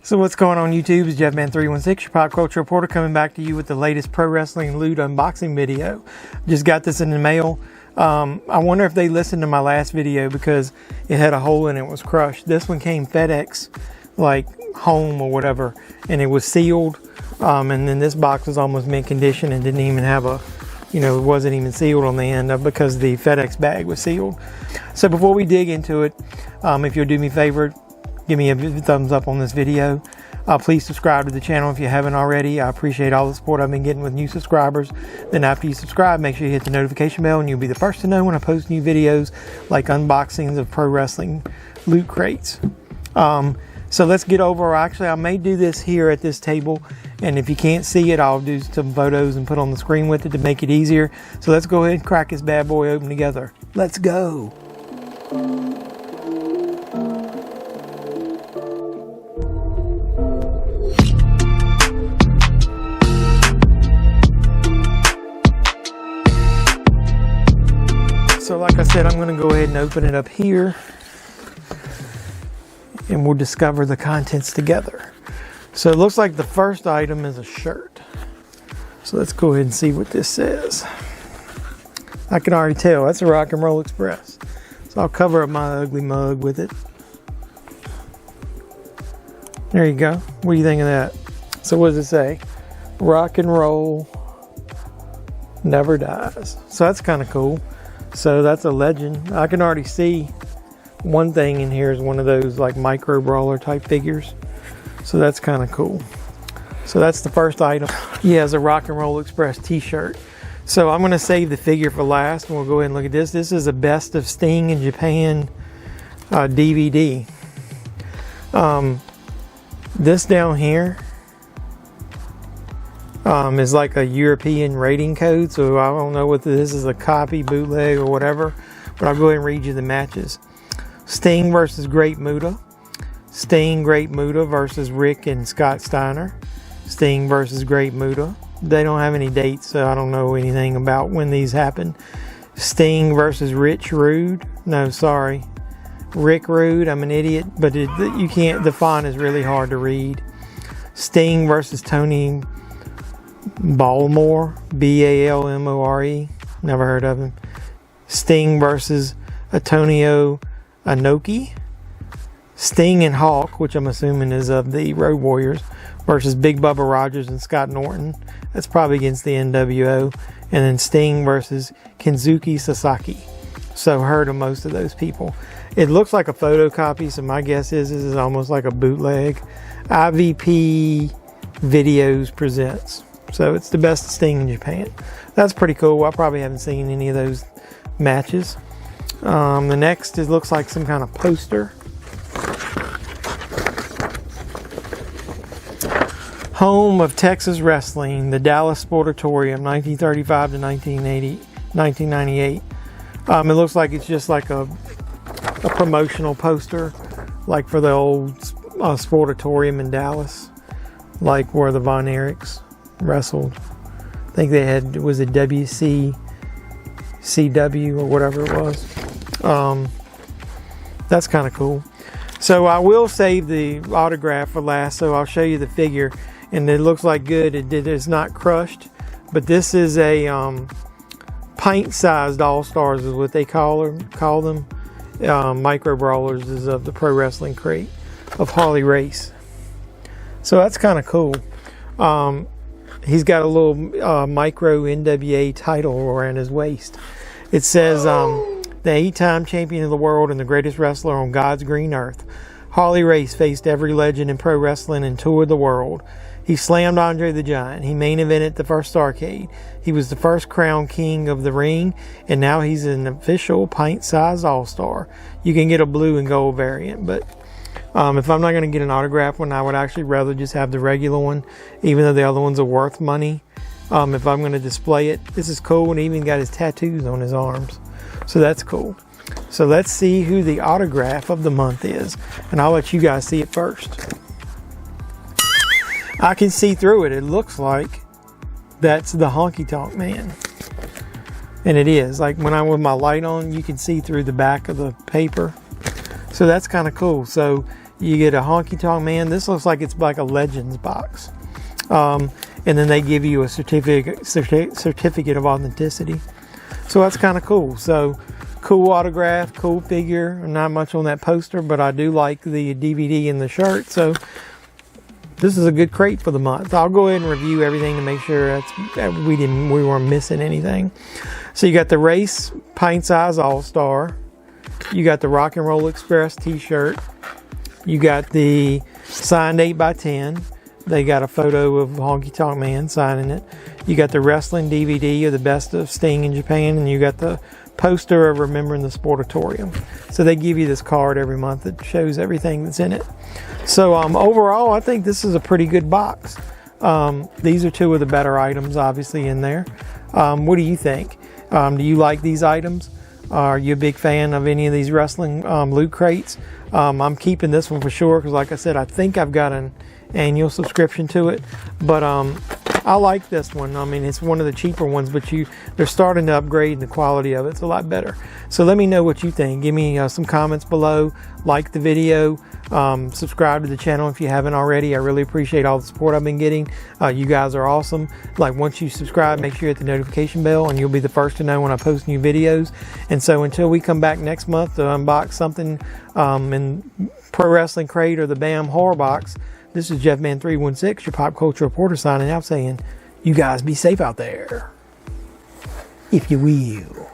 So what's going on YouTube? It's JeffMan316, your pop culture reporter, coming back to you with the latest pro wrestling loot unboxing video. Just got this in the mail. I wonder if they listened to my last video because it had a hole in it, was crushed. This one came FedEx, like home or whatever, and it was sealed. And then this box was almost mint condition and didn't even have a, it wasn't even sealed on the end because the FedEx bag was sealed. So before we dig into it, if you'll do me a favor, give me a thumbs up on this video. Please subscribe to the channel if you haven't already. I appreciate all the support I've been getting with new subscribers. Then after you subscribe, make sure you hit the notification bell and you'll be the first to know when I post new videos like unboxings of pro wrestling loot crates. So let's get over. Actually, I may do this here at this table, and if you can't see it, I'll do some photos and put on the screen with it to make it easier. So let's go ahead and crack this bad boy open together. Let's go. So like I said, I'm going to go ahead and open it up here and we'll discover the contents together. So it looks like the first item is a shirt. So let's go ahead and see what this says. I can already tell that's a Rock and Roll Express. So I'll cover up my ugly mug with it. There you go. What do you think of that? So what does it say? Rock and roll never dies. So that's kind of cool. So that's a legend. I can already see one thing in here is one of those like micro brawler type figures. So that's kind of cool. So that's the first item. He has a Rock and Roll Express t-shirt. So I'm going to save the figure for last and we'll go ahead and look at this. This is a Best of Sting in Japan DVD. This down here is like a European rating code, so I don't know whether this is a copy, bootleg, or whatever, but I'll go ahead and read you the matches. Sting versus Great Muta. Sting, Great Muta versus Rick and Scott Steiner. Sting versus Great Muta. They don't have any dates, so I don't know anything about when these happened. Sting versus Rich Rude. No, sorry. Rick Rude, I'm an idiot, but you can't, the font is really hard to read. Sting versus Tony Balmore, Balmore, never heard of him. Sting versus Antonio Inoki. Sting and Hawk, which I'm assuming is of the Road Warriors, versus Big Bubba Rogers and Scott Norton. That's probably against the NWO. And then Sting versus Kensuke Sasaki. So heard of most of those people. It looks like a photocopy, so my guess is this is almost like a bootleg. IVP Videos presents. So it's the Best of Sting in Japan. That's pretty cool. I probably haven't seen any of those matches. The next looks like some kind of poster. Home of Texas Wrestling, the Dallas Sportatorium, 1935 to 1998. It looks like it's just like a promotional poster, like for the old Sportatorium in Dallas, like where the Von Erichs wrestled. I think they had, was it WCW or whatever it was. That's kind of cool. So I will save the autograph for last, so I'll show you the figure, and it looks like good. It's not crushed, but this is a pint-sized All-Stars is what they call them. Micro Brawlers is of the Pro Wrestling crate of Harley race. So that's kind of cool. He's got a little micro NWA title around his waist. It says, the 8-time champion of the world and the greatest wrestler on God's green earth. Harley Race faced every legend in pro wrestling and toured the world. He slammed Andre the Giant. He main evented the first Starrcade. He was the first crowned king of the ring, and now he's an official pint-sized all-star. You can get a blue and gold variant, but if I'm not going to get an autograph one, I would actually rather just have the regular one, even though the other ones are worth money. If I'm going to display it, this is cool, and he even got his tattoos on his arms. So that's cool. So let's see who the autograph of the month is, and I'll let you guys see it first. I can see through it. It looks like that's the Honky Tonk Man. And it is. Like when I with my light on, you can see through the back of the paper. So that's kind of cool. So You get a Honky Tonk Man. This looks like it's like a Legends box. And then they give you a certificate of authenticity. So that's kind of cool. So cool autograph, cool figure. Not much on that poster, but I do like the DVD and the shirt. So this is a good crate for the month. I'll go ahead and review everything to make sure that we weren't missing anything. So you got the Race Pint Size All-Star. You got the Rock and Roll Express t-shirt. You got the signed 8x10. They got a photo of Honky Tonk Man signing it. You got the wrestling DVD of the best of Sting in Japan, and you got the poster of Remembering the Sportatorium. So they give you this card every month that shows everything that's in it. So overall, I think this is a pretty good box. These are two of the better items, obviously, in there. What do you think? Do you like these items? Are you a big fan of any of these wrestling loot crates? I'm keeping this one for sure because, like I said, I think I've got an annual subscription to it. But I like this one. I mean, it's one of the cheaper ones, but they're starting to upgrade and the quality of it's a lot better. So let me know what you think. Give me some comments below. Like the video. Subscribe to the channel if you haven't already. I really appreciate all the support I've been getting. You guys are awesome. Like, once you subscribe, make sure you hit the notification bell and you'll be the first to know when I post new videos. And so until we come back next month to unbox something in Pro Wrestling Crate or the BAM Horror Box, this is JeffMan316, your pop culture reporter, signing out saying, you guys be safe out there, if you will.